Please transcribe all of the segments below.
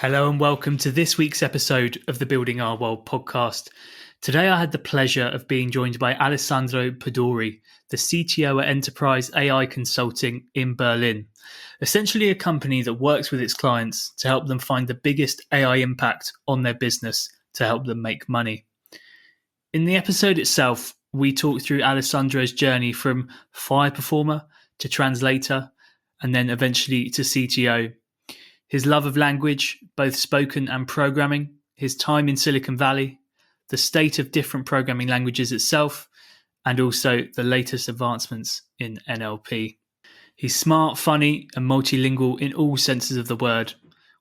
Hello and welcome to this week's episode of the Building Our World podcast. Today I had the pleasure of being joined by Alessandro Pedori, the CTO at EnterpriseAI Consulting in Berlin, essentially a company that works with its clients to help them find the biggest AI impact on their business to help them make money. In the episode itself, we talk through Alessandro's journey from fire performer to translator and then eventually to CTO. His love of language, both spoken and programming, his time in Silicon Valley, the state of different programming languages itself, and also the latest advancements in NLP. He's smart, funny, and multilingual in all senses of the word.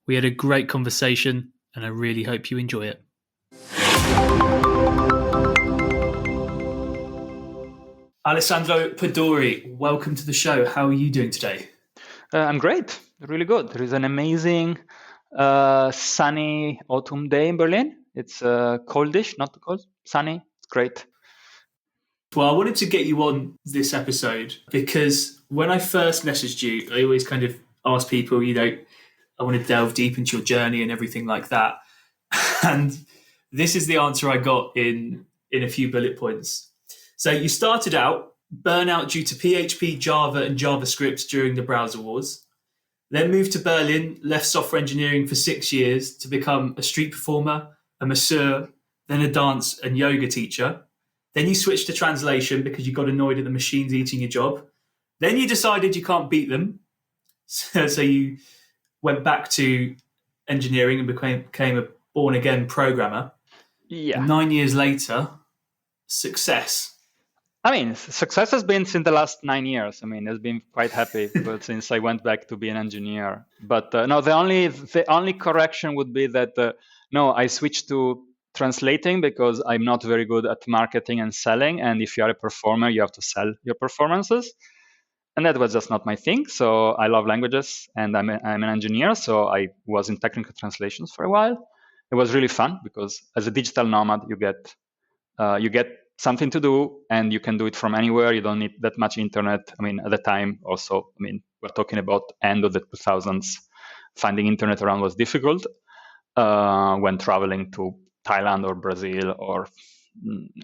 We had a great conversation, and I really hope you enjoy it. Alessandro Pedori, welcome to the show. How are you doing today? I'm great. Really good. There is an amazing sunny autumn day in Berlin. It's coldish, not cold, sunny. It's great. Well, I wanted to get you on this episode because when I first messaged you, I always kind of ask people, I want to delve deep into your journey and everything like that. And this is the answer I got in a few bullet points. So you started out burnout due to PHP, Java, and JavaScript during the browser wars. Then moved to Berlin, left software engineering for 6 years to become a street performer, a masseur, then a dance and yoga teacher. Then you switched to translation because you got annoyed at the machines eating your job. Then you decided you can't beat them. So you went back to engineering and became a born-again programmer. Yeah. And 9 years later, success. I mean, success has been since the last 9 years. I mean, I've been quite happy but since I went back to be an engineer. But no, the only correction would be that no, I switched to translating because I'm not very good at marketing and selling. And if you are a performer, you have to sell your performances. And that was just not my thing. So I love languages and I'm an engineer. So I was in technical translations for a while. It was really fun because as a digital nomad, you get something to do and you can do it from anywhere. You don't need that much internet. I mean, at the time also, we're talking about end of the 2000s. Finding internet around was difficult when traveling to Thailand or Brazil or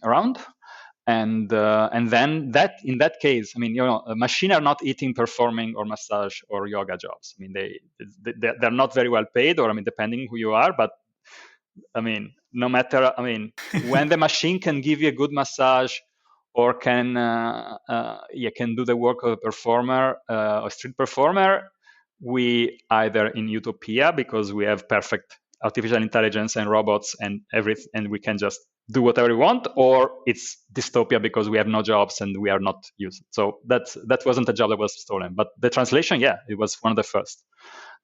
around. And then that in that case, machines are not eating performing or massage or yoga jobs. I mean, they're not very well paid, or depending who you are. But no matter. When the machine can give you a good massage or can do the work of a performer, a street performer, we either in utopia because we have perfect artificial intelligence and robots and everything, and we can just do whatever we want, or it's dystopia because we have no jobs and we are not used. So that wasn't a job that was stolen. But the translation, it was one of the first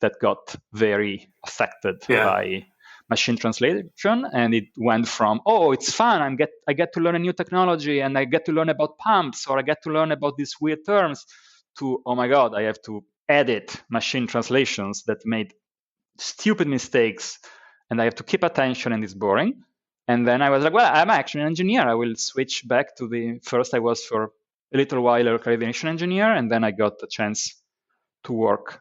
that got very affected by machine translation, and it went from it's fun, I get to learn a new technology and I get to learn about pumps or I get to learn about these weird terms to oh my god, I have to edit machine translations that made stupid mistakes and I have to keep attention and it's boring. And then I was like, well, I'm actually an engineer. I will switch back to the first. I was for a little while a coordination engineer, and then I got the chance to work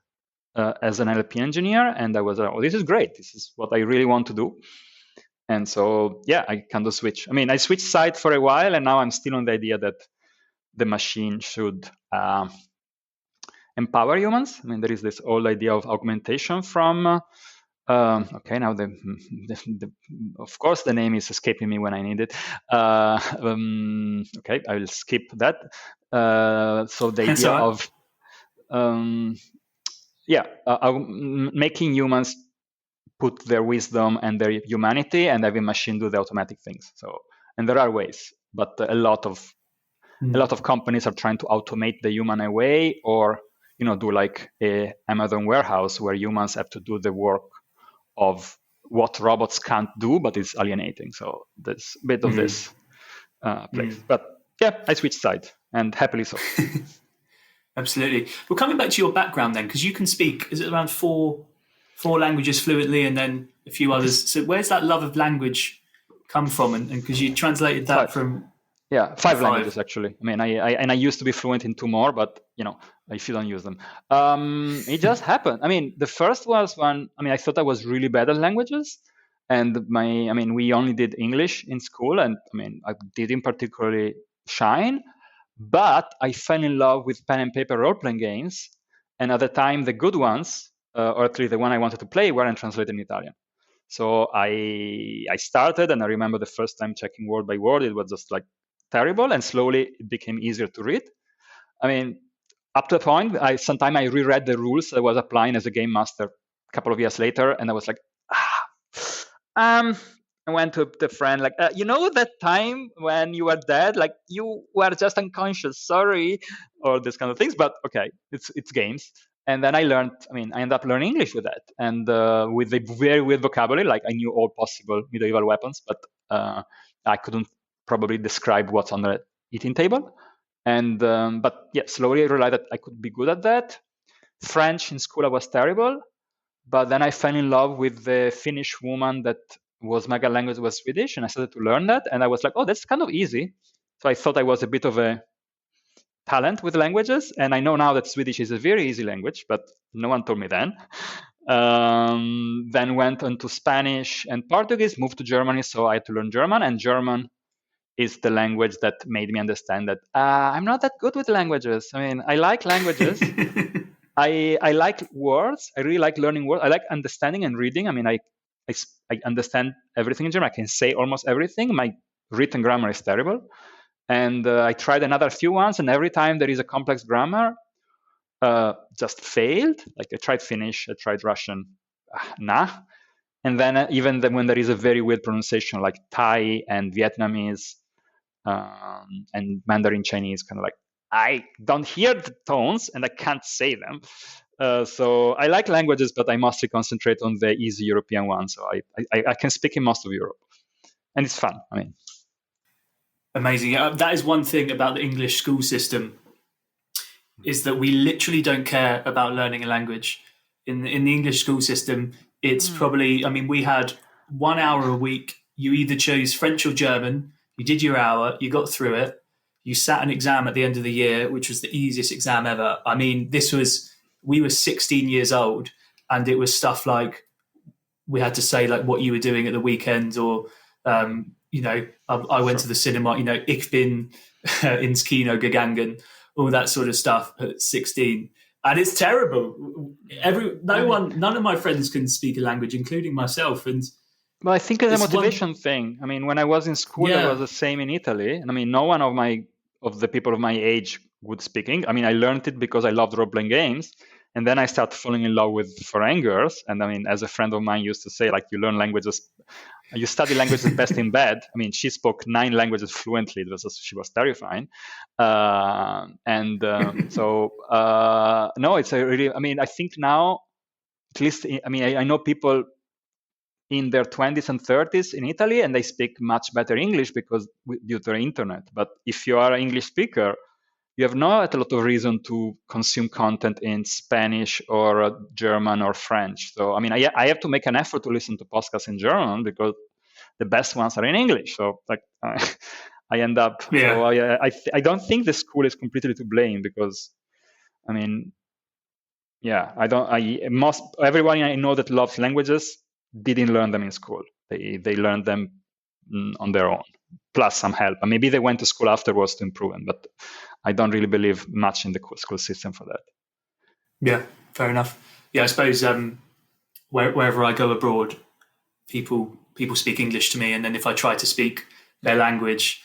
as an NLP engineer, and I was like, this is great. This is what I really want to do. And so, I kind of switch. I switched side for a while, and now I'm still on the idea that the machine should empower humans. There is this old idea of augmentation from, now of course the name is escaping me when I need it. Okay, I will skip that. So the idea of making humans put their wisdom and their humanity and having machine do the automatic things. So, and there are ways, but a lot of companies are trying to automate the human away, or do like a Amazon warehouse where humans have to do the work of what robots can't do, but it's alienating. So there's a bit of this place. But I switched sides, and happily so. Absolutely. Well, coming back to your background then, because you can speak, is it around four languages fluently and then a few others? So where's that love of language come from? And because you translated that from Yeah, five languages actually. I mean, I used to be fluent in two more, but if you don't use them, it just happened. I mean, the first was when I thought I was really bad at languages, and we only did English in school, and I didn't particularly shine, but I fell in love with pen and paper role playing games, and at the time, the good ones, or at least the one I wanted to play, weren't translated in Italian. So I started, and I remember the first time checking word by word, it was just like terrible, and slowly it became easier to read. Up to a point, sometimes I reread the rules that I was applying as a game master a couple of years later, and I was like, I went to the friend, like, that time when you were dead, like you were just unconscious, sorry, or this kind of things. But okay, it's games. And then I ended up learning English with that, and with a very weird vocabulary. Like I knew all possible medieval weapons, but I couldn't probably describe what's on the eating table. And but yeah, slowly I realized that I could be good at that. French in school I was terrible, but then I fell in love with the Finnish woman that was mega language was Swedish, and I started to learn that, and I was like, oh, that's kind of easy. So I thought I was a bit of a talent with languages, and I know now that Swedish is a very easy language, but no one told me then. Then went on to Spanish and Portuguese, moved to Germany, so I had to learn German, and German is the language that made me understand that I'm not that good with languages. I like languages. I like words. I really like learning words. I like understanding and reading. I understand everything in German. I can say almost everything. My written grammar is terrible. And I tried another few ones, and every time there is a complex grammar, just failed. Like I tried Finnish, I tried Russian, nah. And then even when there is a very weird pronunciation, like Thai and Vietnamese and Mandarin Chinese, kind of like I don't hear the tones and I can't say them. So I like languages, but I mostly concentrate on the easy European ones. So I can speak in most of Europe, and it's fun. Amazing. That is one thing about the English school system, is that we literally don't care about learning a language. In the English school system, it's probably, we had 1 hour a week. You either chose French or German. You did your hour, you got through it. You sat an exam at the end of the year, which was the easiest exam ever. We were 16 years old, and it was stuff like we had to say like what you were doing at the weekend, or I went to the cinema, ich bin ins Kino gegangen, all that sort of stuff at 16. And it's terrible. None of my friends can speak a language, including myself. And well, I think it's a motivation thing. When I was in school, it was the same in Italy. And no one of the people of my age would speak English. I learned it because I loved role-playing games. And then I started falling in love with foreign girls. And as a friend of mine used to say, like, you learn languages, you study languages best in bed. She spoke 9 languages fluently. She was terrifying. No, it's a really, I think now, at least, I know people in their 20s and 30s in Italy, and they speak much better English because due to the internet. But if you are an English speaker, you have not a lot of reason to consume content in Spanish or German or French. So, I have to make an effort to listen to podcasts in German because the best ones are in English. So, I end up. Yeah. So I don't think the school is completely to blame because, everyone I know that loves languages didn't learn them in school. They learned them on their own, plus some help. And maybe they went to school afterwards to improve them, but I don't really believe much in the school system for that. Yeah, fair enough. Yeah, I suppose wherever I go abroad, people speak English to me, and then if I try to speak their language,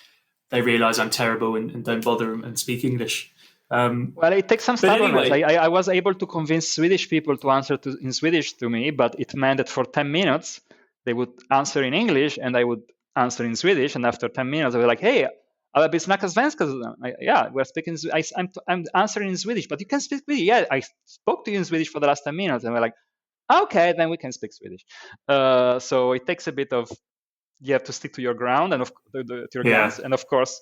they realise I'm terrible and don't bother and speak English. Well, it takes some stubbornness. Anyway, I was able to convince Swedish people to answer in Swedish to me, but it meant that for 10 minutes, they would answer in English and I would answer in Swedish. And after 10 minutes, I was like, hey, alla snacka svenska. Yeah, we're speaking. I'm answering in Swedish, but you can speak Swedish. Yeah, I spoke to you in Swedish for the last 10 minutes. And we're like, okay, then we can speak Swedish. So it takes a bit of, you have to stick to your ground and to your grounds. And of course,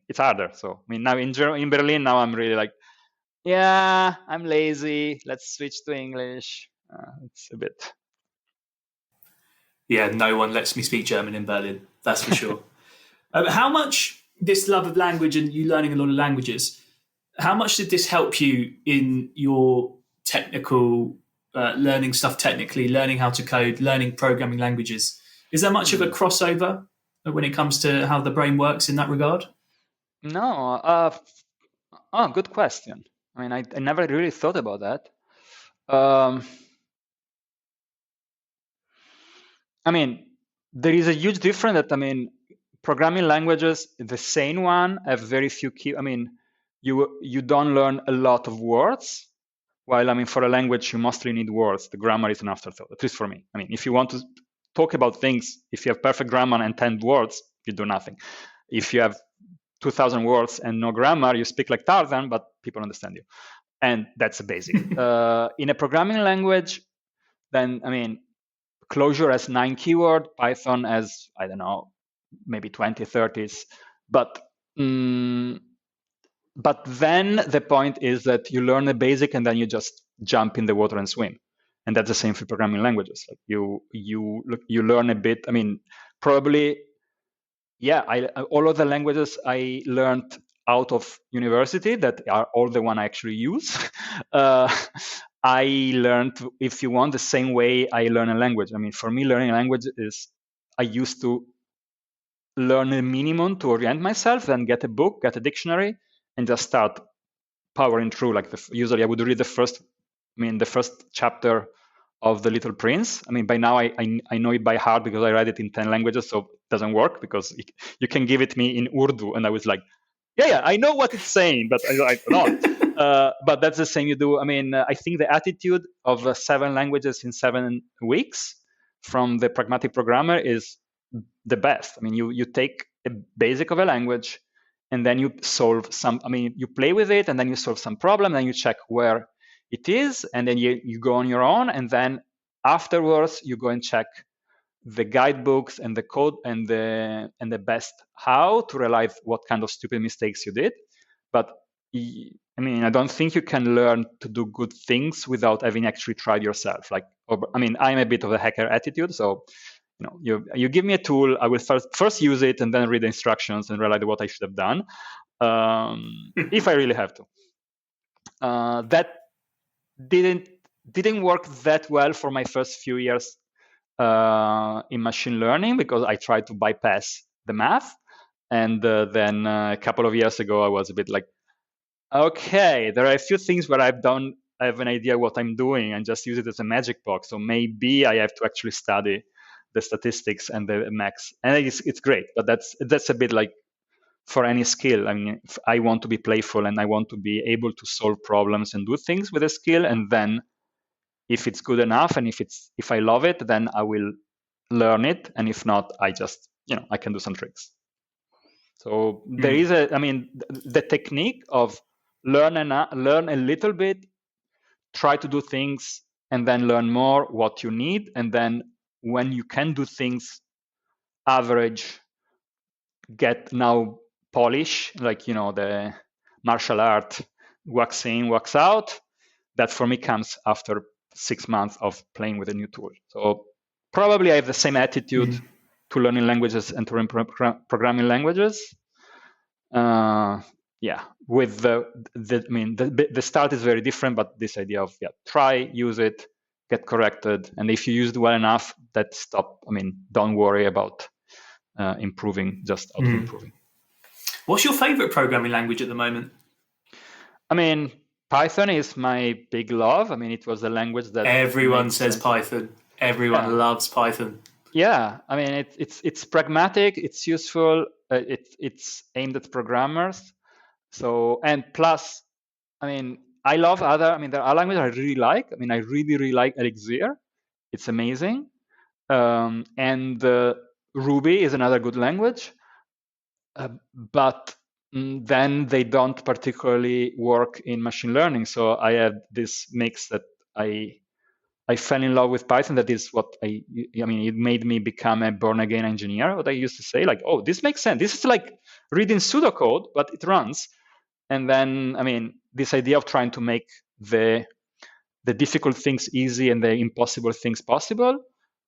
it's harder. So, now in Berlin, now I'm really like, yeah, I'm lazy. Let's switch to English. It's a bit. Yeah, no one lets me speak German in Berlin. That's for sure. How much this love of language and you learning a lot of languages, how much did this help you in your technical learning stuff technically, learning how to code, learning programming languages? Is there much of a crossover when it comes to how the brain works in that regard? No. Good question. I mean, I never really thought about that. I mean, there is a huge difference that, I mean, programming languages, the same one, have very few key. I mean, you don't learn a lot of words, while, I mean, for a language, you mostly need words. The grammar is an afterthought, at least for me. I mean, if you want to talk about things, if you have perfect grammar and 10 words, you do nothing. If you have 2,000 words and no grammar, you speak like Tarzan, but people understand you. And that's a basic. In a programming language, then, I mean, Clojure has 9 keywords, Python has, I don't know, maybe 20, 30s. But then the point is that you learn the basic and then you just jump in the water and swim. And that's the same for programming languages. Like you learn a bit. I mean, probably, yeah. All of the languages I learned out of university, that are all the one I actually use. I learned, if you want, the same way I learn a language. I mean, for me, learning a language is, I used to learn a minimum to orient myself, then get a book, get a dictionary, and just start powering through. Like usually I would read the first chapter of The Little Prince. I mean, by now I know it by heart because I read it in 10 languages, so it doesn't work because you can give it me in Urdu. And I was like, yeah, I know what it's saying, but I don't. But that's the same you do. I mean, I think the attitude of 7 languages in 7 weeks from the pragmatic programmer is the best. I mean, you take a basic of a language and then you solve some, I mean, you play with it and then you solve some problem, and you check where it is, and then you go on your own, and then afterwards you go and check the guidebooks and the code and the best how to realize what kind of stupid mistakes you did. But I mean, I don't think you can learn to do good things without having actually tried yourself. Like, I mean, I'm a bit of a hacker attitude, so you give me a tool, I will first use it and then read the instructions and realize what I should have done, if I really have to. That didn't work that well for my first few years in machine learning, because I tried to bypass the math. And then a couple of years ago, I was a bit like, okay, there are a few things where I have an idea what I'm doing and just use it as a magic box. So maybe I have to actually study the statistics and the max. And it's great, but that's a bit like for any skill. I mean, if I want to be playful and I want to be able to solve problems and do things with a skill, and then if it's good enough and if I love it, then I will learn it. And if not, I just, I can do some tricks. So there is the technique of learn a little bit, try to do things, and then learn more what you need. And then when you can do things average, get now polish, like, the martial art, wax in, wax out. That for me comes after 6 months of playing with a new tool. So probably I have the same attitude to learning languages and to programming languages. With the start is very different, but this idea of try, use it, get corrected, and if you use it well enough, don't worry about improving, just auto improving. What's your favorite programming language at the moment? I mean, Python is my big love. I mean, it was the language that everyone says Python. Everyone loves Python. Yeah, I mean, it's pragmatic, it's useful, it's aimed at programmers. So, and plus, I mean, I love there are languages I really like. I mean, I really like Elixir. It's amazing. And Ruby is another good language. But then they don't particularly work in machine learning. So I had this mix that I fell in love with Python. That is what it made me become a born again engineer. What I used to say, like, oh, this makes sense. This is like reading pseudocode, but it runs. And then, this idea of trying to make the difficult things easy and the impossible things possible.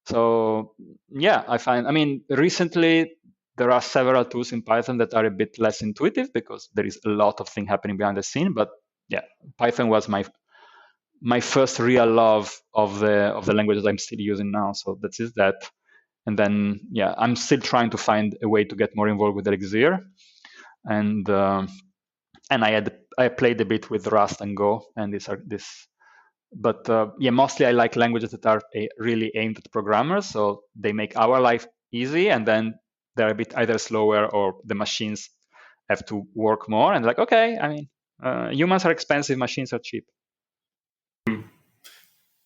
So yeah, I find, recently there are several tools in Python that are a bit less intuitive because there is a lot of things happening behind the scene. But yeah, Python was my first real love of the languages I'm still using now. So that is that. And then I'm still trying to find a way to get more involved with Elixir. And I played a bit with Rust and Go, and but mostly I like languages that are really aimed at programmers, so they make our life easy, and then they're a bit either slower or the machines have to work more. And like, okay, I mean, humans are expensive, machines are cheap.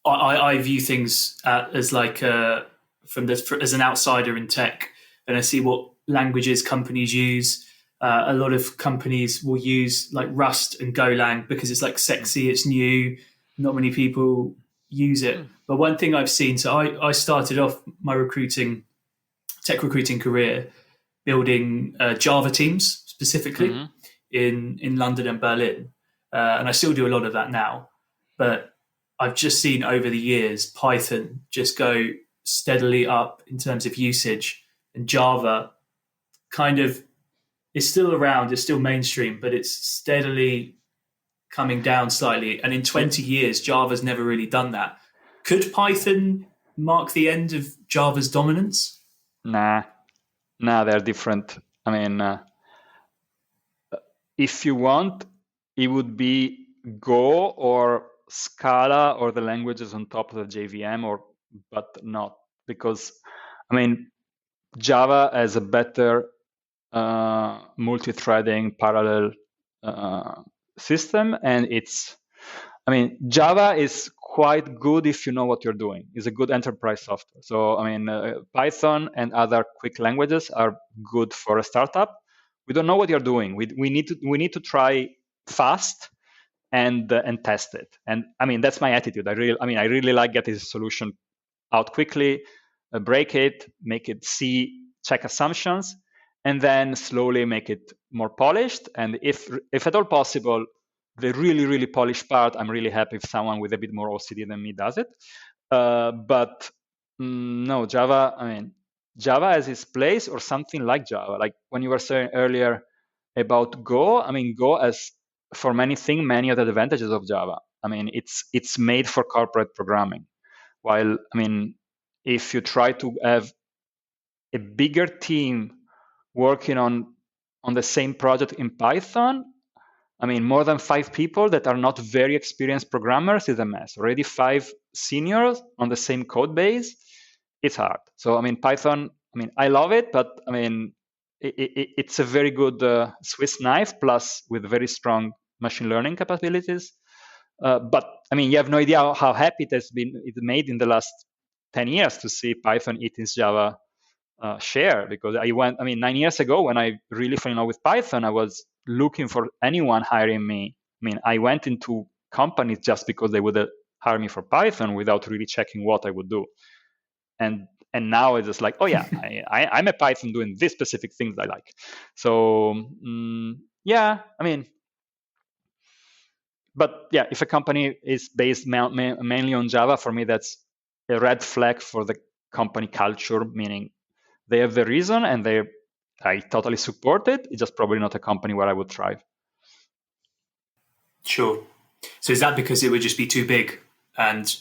I view things as like as an outsider in tech, and I see what languages companies use. A lot of companies will use like Rust and Golang because it's like sexy, it's new, not many people use it. But one thing I've seen, so I started off my tech recruiting career building Java teams specifically in London and Berlin. And I still do a lot of that now. But I've just seen over the years Python just go steadily up in terms of usage, and Java kind of is still around, it's still mainstream, but it's steadily coming down slightly. And in 20 years, Java's never really done that. Could Python mark the end of Java's dominance? Nah, they're different. I mean, if you want, it would be Go or Scala or the languages on top of the JVM, but not, because I mean, Java has a better multi-threading parallel system, and Java is quite good if you know what you're doing. It's a good enterprise software. So Python and other quick languages are good for a startup. We don't know what you're doing. We need to try fast and test it. And that's my attitude. I really like getting a solution out quickly, break it, make it check assumptions, and then slowly make it more polished. And if at all possible, the really, really polished part, I'm really happy if someone with a bit more OCD than me does it. But no, Java has its place, or something like Java. Like when you were saying earlier about Go, Go has, for many things, many of the advantages of Java. It's made for corporate programming. While, if you try to have a bigger team working on the same project in Python, more than 5 people that are not very experienced programmers is a mess. Already 5 seniors on the same code base, it's hard. So, Python, I love it, but it's a very good Swiss knife, plus with very strong machine learning capabilities. But you have no idea how happy it made in the last 10 years to see Python eat its Java share, because 9 years ago when I really fell in love with Python, I was looking for anyone hiring me. I went into companies just because they would hire me for Python without really checking what I would do. And now it's just like, oh yeah, I'm a Python doing this specific things I like. So but yeah, if a company is based mainly on Java, for me that's a red flag for the company culture, meaning they have the reason and I totally support it. It's just probably not a company where I would thrive. Sure. So is that because it would just be too big and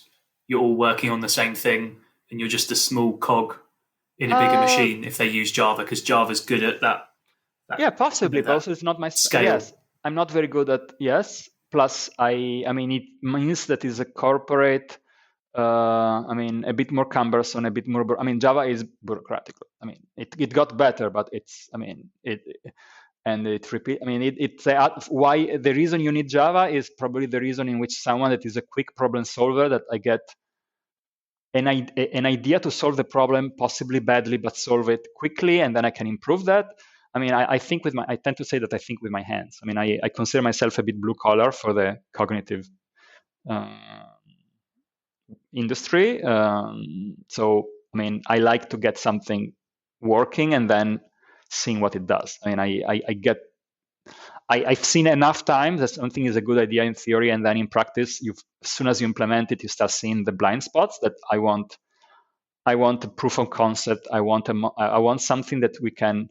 you're all working on the same thing and you're just a small cog in a bigger machine if they use Java, because Java's good at that? Yeah, possibly. But also it's not my scale. Yes, I'm not very good at Plus, it means that it's a corporate. A bit more cumbersome, a bit more. Java is bureaucratic. It got better, but it's. Why the reason you need Java is probably the reason in which someone that is a quick problem solver, that I get an idea to solve the problem, possibly badly, but solve it quickly, and then I can improve that. I think I tend to say that I think with my hands. I consider myself a bit blue collar for the cognitive industry. So, I like to get something working and then seeing what it does. I've seen enough times that something is a good idea in theory, and then in practice, as soon as you implement it, you start seeing the blind spots that I want a proof of concept. I want something that we can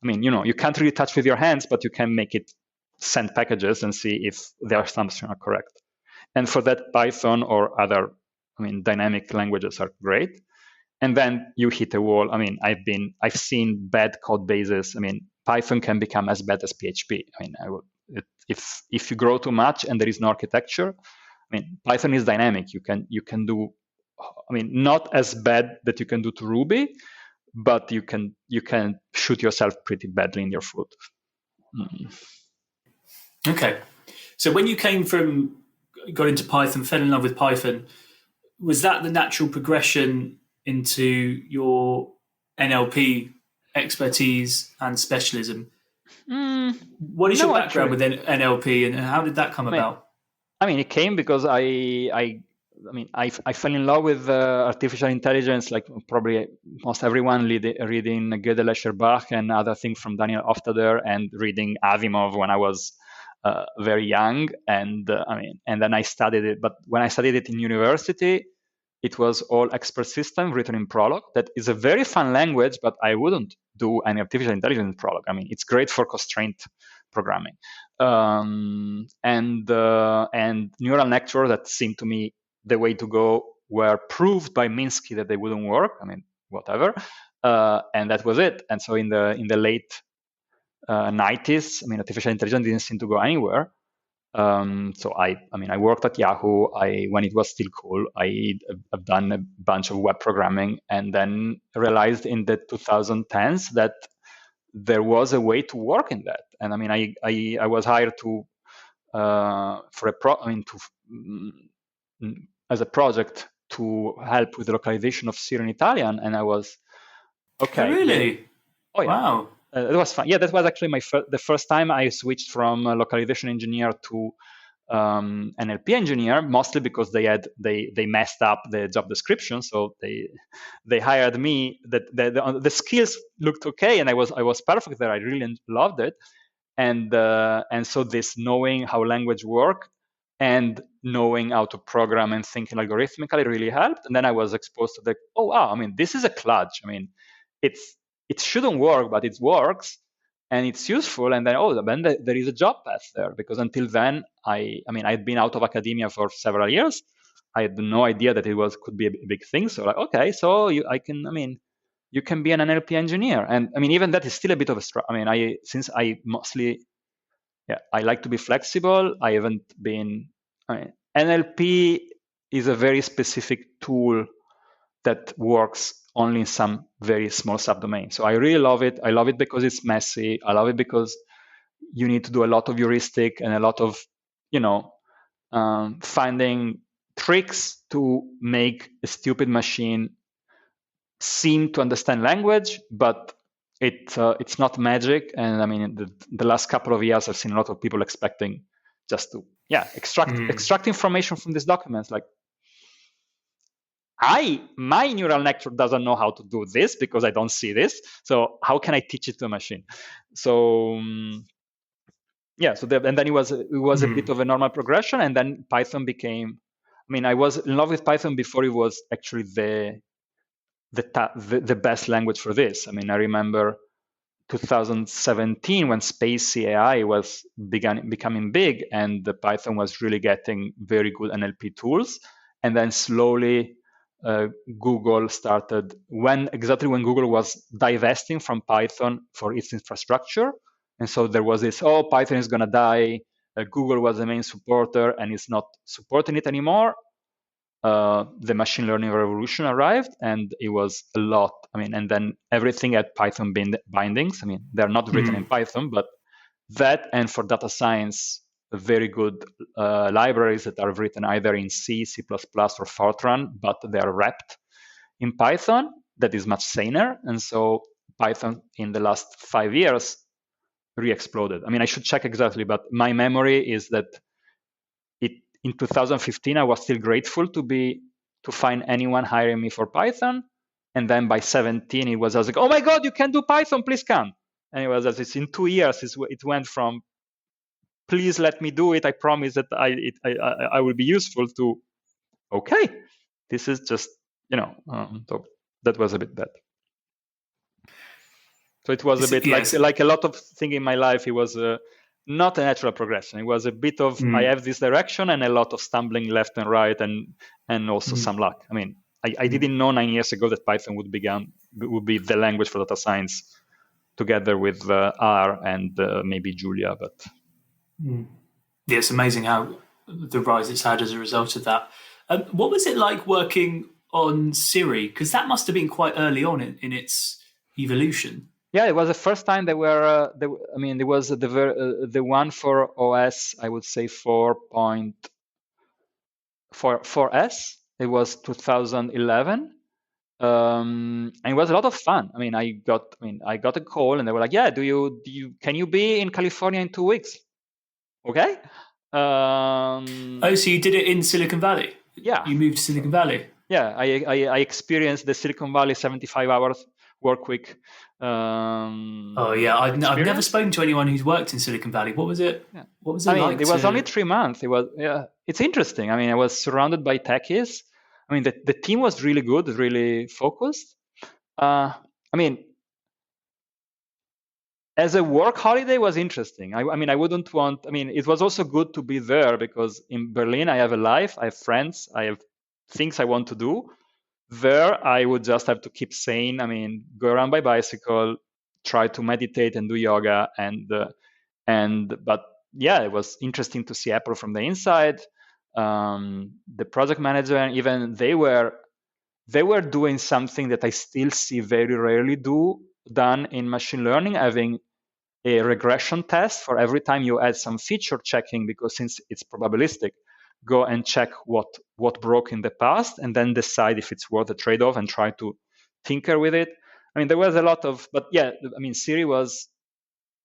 I mean, you can't really touch with your hands, but you can make it send packages and see if their assumptions are correct. And for that, Python or other, dynamic languages are great. And then you hit a wall. I mean, I've seen bad code bases. I mean, Python can become as bad as PHP. I mean, if you grow too much and there is no architecture, I mean, Python is dynamic. You can do, not as bad that you can do to Ruby, but you can shoot yourself pretty badly in your foot. Okay, so when you got into Python, fell in love with Python, was that the natural progression into your NLP expertise and specialism? What is your background with NLP, and how did that come about? I mean, it came because I fell in love with artificial intelligence, like probably most everyone, reading Gödel, Bach and other things from Daniel Hofstadter, and reading Asimov when I was very young. And and then I studied it. But when I studied it in university, it was all expert system written in Prolog. That is a very fun language, but I wouldn't do any artificial intelligence in Prolog. I mean, it's great for constraint programming. And neural networks that seemed to me the way to go were proved by Minsky that they wouldn't work. I mean, whatever. And that was it. And so in the late 90s, artificial intelligence didn't seem to go anywhere. So I worked at Yahoo. When it was still cool, I've done a bunch of web programming, and then realized in the 2010s that there was a way to work in that. And I was hired as a project to help with the localization of Syrian Italian, and I was okay. Oh, really? Oh, yeah. Wow. It was fun. Yeah, that was actually the first time I switched from a localization engineer to NLP engineer, mostly because they messed up the job description. So they hired me. The skills looked okay, and I was perfect there. I really loved it, and so this knowing how language work and knowing how to program and thinking algorithmically really helped. And then I was exposed to this is a kludge. It shouldn't work, but it works, and it's useful. And then there is a job path there, because until then, I'd been out of academia for several years. I had no idea that could be a big thing. So you can be an NLP engineer, and even that is still a bit of a struggle. Since I mostly, I like to be flexible. I haven't been. NLP is a very specific tool that works only in some very small subdomain. So I really love it. I love it because it's messy. I love it because you need to do a lot of heuristic and a lot of, finding tricks to make a stupid machine seem to understand language, but it's not magic. And the last couple of years, I've seen a lot of people expecting just to extract information from these documents. Like, my neural network doesn't know how to do this because I don't see this. So how can I teach it to a machine? So and then it was a bit of a normal progression, and then Python became. I was in love with Python before it was actually the best language for this. I remember 2017 when Spacey AI was becoming big, and the Python was really getting very good NLP tools, and then slowly. Google started when Google was divesting from Python for its infrastructure. And so there was this, Python is going to die. Google was the main supporter and is not supporting it anymore. The machine learning revolution arrived, and it was a lot. And then everything had Python bindings. They're not written in Python, but that, and for data science, very good libraries that are written either in C, C++, or Fortran, but they are wrapped in Python. That is much saner. And so Python in the last 5 years re-exploded. I should check exactly, but my memory is that in 2015, I was still grateful to find anyone hiring me for Python. And then by 2017, I was like, oh my God, you can do Python, please come. And it was as in 2 years, it went from, please let me do it, I promise that I will be useful, to, okay, this is just, so that was a bit bad. So it was a bit like a lot of things in my life. It was not a natural progression. It was a bit of I have this direction and a lot of stumbling left and right, and also some luck. I mean, I didn't know 9 years ago that Python would be the language for data science, together with R and maybe Julia. But yeah, it's amazing how the rise it's had as a result of that. What was it like working on Siri? Because that must have been quite early on in its evolution. Yeah, it was the first time they were. I mean, it was the one for OS. I would say 4.4S. It was 2011, and it was a lot of fun. I mean, I got a call, and they were like, "Yeah, can you be in California in 2 weeks?" Okay. So you did it in Silicon Valley? Yeah. You moved to Silicon Valley? Yeah, I experienced the Silicon Valley 75 hours work week. I've never spoken to anyone who's worked in Silicon Valley. What was it? Yeah. What was it like? It was only 3 months. It's interesting. I mean, I was surrounded by techies. I mean, the team was really good, really focused. I mean, as a work holiday was interesting. I mean, it was also good to be there, because in Berlin, I have a life, I have friends, I have things I want to do. There, I would just have to keep sane. I mean, go around by bicycle, try to meditate and do yoga. But yeah, it was interesting to see Apple from the inside. The project manager, and even they were doing something that I still see very rarely done in machine learning, having a regression test for every time you add some feature checking, because since it's probabilistic, go and check what broke in the past, and then decide if it's worth a trade-off and try to tinker with it. I mean, there was a lot of, but yeah, I mean, Siri was,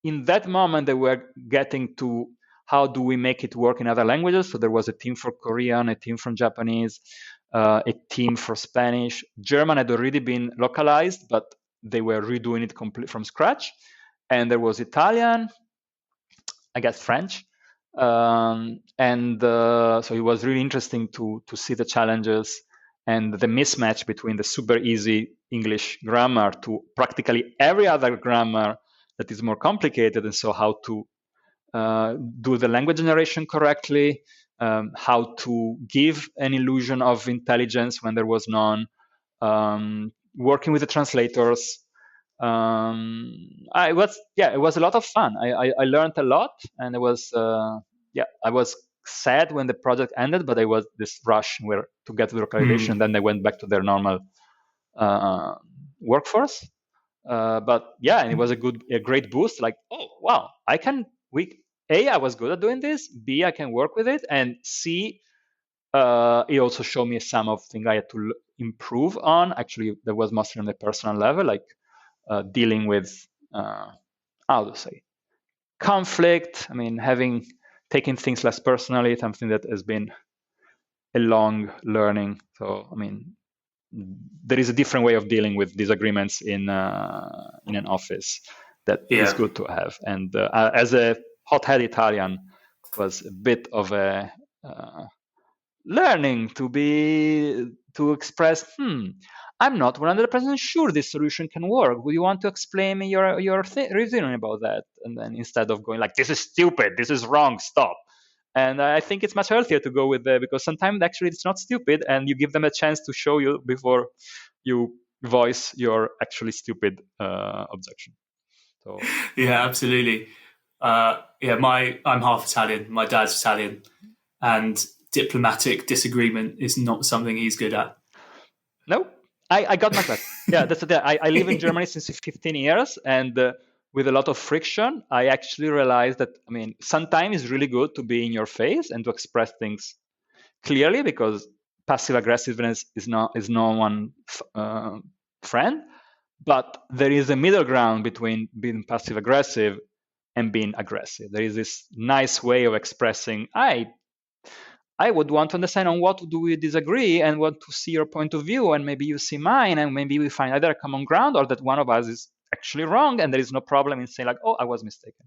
in that moment, they were getting to how do we make it work in other languages. So there was a team for Korean, a team from Japanese, a team for Spanish. German had already been localized, but they were redoing it completely from scratch. And there was Italian, I guess French. So it was really interesting to see the challenges and the mismatch between the super easy English grammar to practically every other grammar that is more complicated. And so how to do the language generation correctly, how to give an illusion of intelligence when there was none, working with the translators. It was a lot of fun. I learned a lot, and it was I was sad when the project ended, but I was this rush where to get to the localization, and then they went back to their normal workforce. But yeah, and it was a great boost. Like, oh wow, I was good at doing this. B, I can work with it, and C, it also showed me some of things I had to improve on. Actually, that was mostly on the personal level, like dealing with how to say conflict. I mean, taking things less personally, something that has been a long learning. So, I mean, there is a different way of dealing with disagreements in an office that is good to have. And as a hothead Italian, was a bit of a learning to express, I'm not 100% sure this solution can work. Would you want to explain me your reasoning about that? And then instead of going like, this is stupid, this is wrong, stop. And I think it's much healthier to go with because sometimes actually it's not stupid, and you give them a chance to show you before you voice your actually stupid objection. So yeah, absolutely. I'm half Italian. My dad's Italian, and diplomatic disagreement is not something he's good at. No, I got my class. Yeah, that's the thing. I live in Germany since 15 years, and with a lot of friction, I actually realized that, I mean, sometimes it's really good to be in your face and to express things clearly, because passive aggressiveness is no one friend. But there is a middle ground between being passive aggressive and being aggressive. There is this nice way of expressing, I would want to understand on what do we disagree and want to see your point of view, and maybe you see mine, and maybe we find either a common ground or that one of us is actually wrong, and there is no problem in saying like, oh, I was mistaken.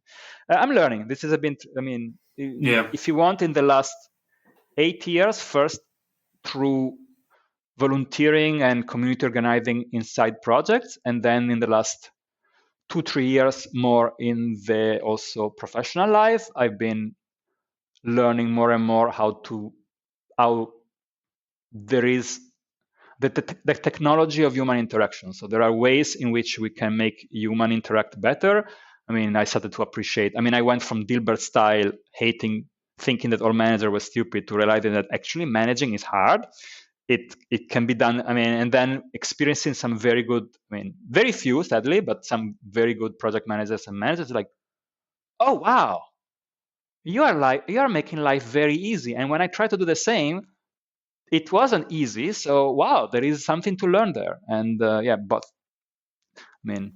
I'm learning. This is a bit, I mean, if you want, in the last 8 years, first through volunteering and community organizing inside projects, and then in the last 2-3 years more in the also professional life, I've been learning more and more how there is the technology of human interaction. So there are ways in which we can make human interact better. I mean, I started to appreciate. I mean, I went from Dilbert style, thinking that all manager was stupid, to realizing that actually managing is hard. It can be done. I mean, and then experiencing some very good. I mean, very few, sadly, but some very good project managers and managers like, oh wow, you are making life very easy. And when I try to do the same, it wasn't easy. So wow, there is something to learn there. And but I mean,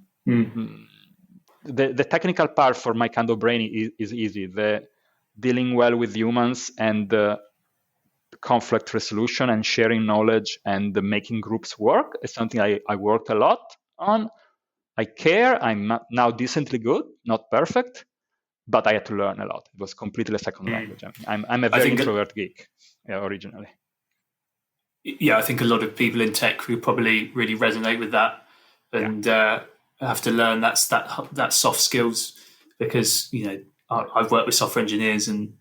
the technical part for my kind of brain is easy. The dealing well with humans and conflict resolution and sharing knowledge and making groups work is something I worked a lot on. I care. I'm now decently good, not perfect, but I had to learn a lot. It was completely a second language. I'm a very introvert geek originally. Yeah, I think a lot of people in tech will probably really resonate with that, and have to learn that soft skills, because I've worked with software engineers and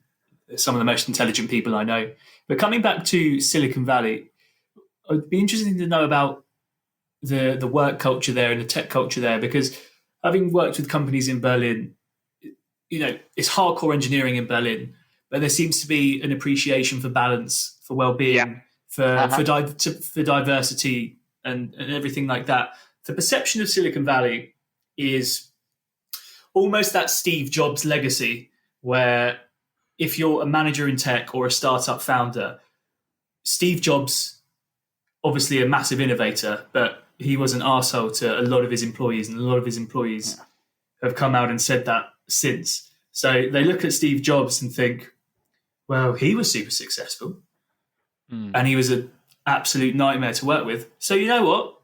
some of the most intelligent people I know. But coming back to Silicon Valley, I'd be interested to know about the work culture there and the tech culture there, because having worked with companies in Berlin, it's hardcore engineering in Berlin, but there seems to be an appreciation for balance, for well-being, for diversity and everything like that. The perception of Silicon Valley is almost that Steve Jobs legacy, where if you're a manager in tech or a startup founder, Steve Jobs, obviously a massive innovator, but he was an arsehole to a lot of his employees, and a lot of his employees have come out and said that since. So they look at Steve Jobs and think, well, he was super successful and he was an absolute nightmare to work with. So you know what?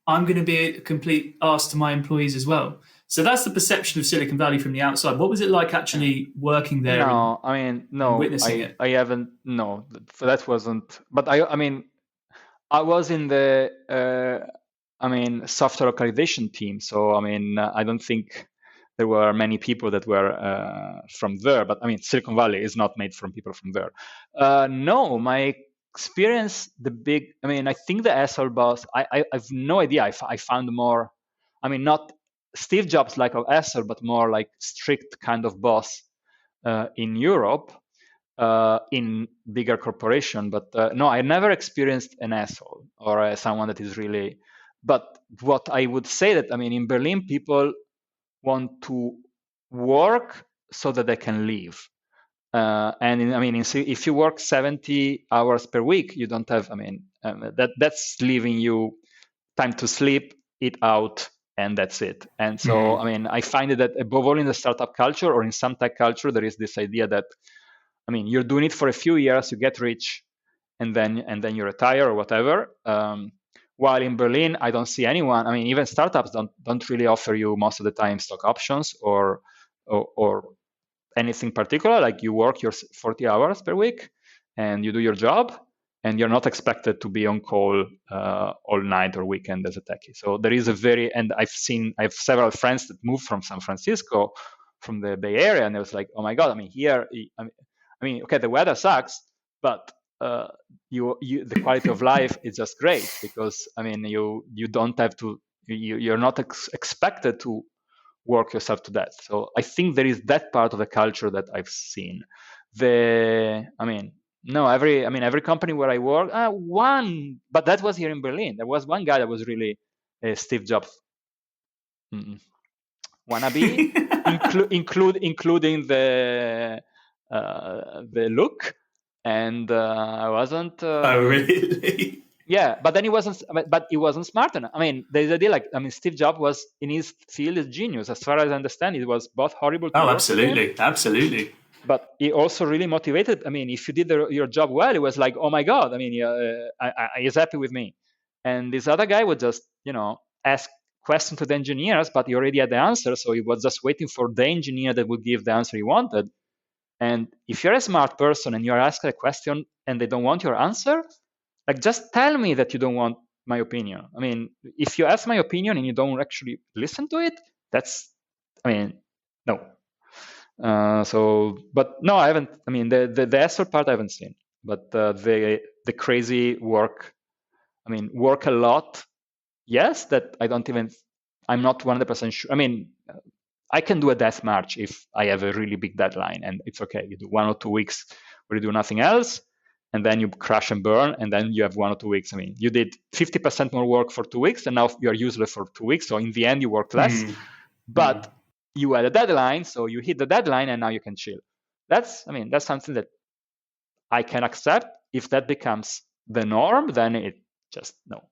I'm going to be a complete arse to my employees as well. So that's the perception of Silicon Valley from the outside. What was it like actually working there? Witnessing it? I haven't. No, that wasn't. But I was in the software localization team. So I don't think there were many people that were from there. But Silicon Valley is not made from people from there. No, my experience, I think the asshole boss, I have no idea. I found more, not Steve Jobs like an asshole, but more like strict kind of boss in Europe, in bigger corporation. But no, I never experienced an asshole or someone that is really. But what I would say that, in Berlin, people want to work so that they can live. If you work 70 hours per week, you don't have, that's leaving you time to sleep, eat out, and that's it. And so, I find it that above all in the startup culture or in some tech culture, there is this idea that, you're doing it for a few years, you get rich, and then you retire or whatever. While in Berlin, I don't see anyone. Even startups don't really offer you most of the time stock options or anything particular. Like you work your 40 hours per week and you do your job, and you're not expected to be on call all night or weekend as a techie. So there is and I have several friends that moved from San Francisco, from the Bay Area, and it was like, oh my God, here, okay, the weather sucks, but the quality of life is just great, because you don't have to, you're not expected to work yourself to death. So I think there is that part of the culture that I've seen. Every company where I work, but that was here in Berlin. There was one guy that was really Steve Jobs wannabe, including the look, and I wasn't. Oh, really? Yeah, but then he wasn't. But he wasn't smart enough. There's a deal. Steve Jobs was in his field a genius. As far as I understand, it was both horrible. Absolutely. But he also really motivated. If you did your job well, it was like, oh my God. He's happy with me. And this other guy would just, ask questions to the engineers, but he already had the answer, so he was just waiting for the engineer that would give the answer he wanted. And if you're a smart person and you're asked a question and they don't want your answer, just tell me that you don't want my opinion. If you ask my opinion and you don't actually listen to it, that's, no. But no, I haven't. The ESSOR part I haven't seen, but the crazy work. Work a lot. Yes, that I'm not 100% sure. I can do a death march if I have a really big deadline, and it's okay. You do 1 or 2 weeks where you do nothing else, and then you crash and burn, and then you have 1 or 2 weeks. You did 50% more work for 2 weeks, and now you are useless for 2 weeks. So in the end, you worked less, but you had a deadline, so you hit the deadline, and now you can chill. That's something that I can accept. If that becomes the norm, then it just no.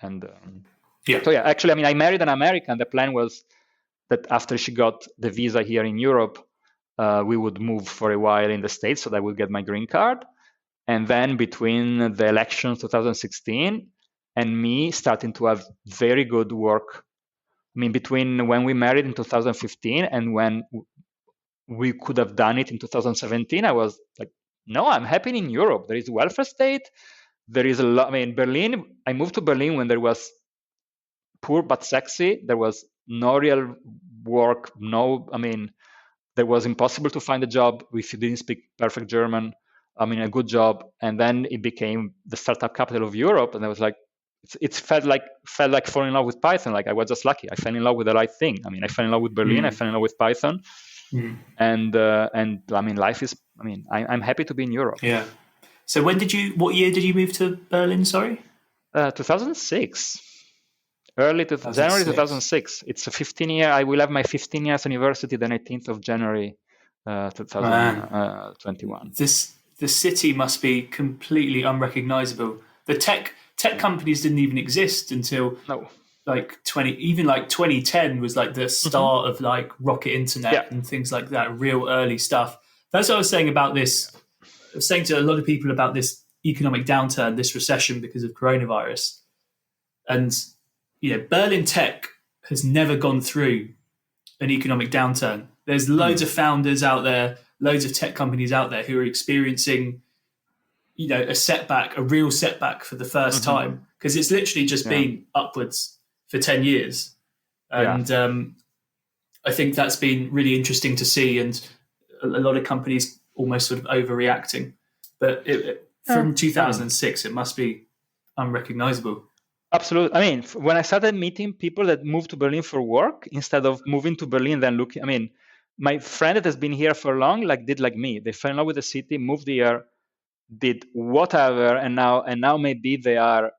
And so yeah, actually, I married an American. The plan was that after she got the visa here in Europe, we would move for a while in the States so that I would get my green card. And then between the elections 2016 and me starting to have very good work, between when we married in 2015 and when we could have done it in 2017, I was like, no, I'm happy in Europe. There is welfare state. There is a lot. Berlin, I moved to Berlin when there was poor but sexy. There was no real work. There was impossible to find a job if you didn't speak perfect German. A good job. And then it became the startup capital of Europe. And I was like, it felt like falling in love with Python. Like I was just lucky. I fell in love with the right thing. I fell in love with Berlin. I fell in love with Python. And life is. I'm happy to be in Europe. Yeah. So what year did you move to Berlin? Sorry. 2006. January 2006. It's a 15-year. I will have my 15 years anniversary the 19th of January 2021. The city must be completely unrecognizable. The tech companies didn't even exist until 2010 was like the start of like rocket internet and things like that, real early stuff. That's what I was saying about this. I was saying to a lot of people about this economic downturn, this recession because of coronavirus. And Berlin tech has never gone through an economic downturn. There's loads of founders out there, loads of tech companies out there who are experiencing, a setback, a real setback for the first time, because it's literally just been upwards for 10 years. And I think that's been really interesting to see, and a lot of companies almost sort of overreacting. But from 2006, it must be unrecognizable. Absolutely. When I started meeting people that moved to Berlin for work, instead of moving to Berlin, then looking, my friend that has been here for long, did like me. They fell in love with the city, moved here, did whatever, and now maybe they are,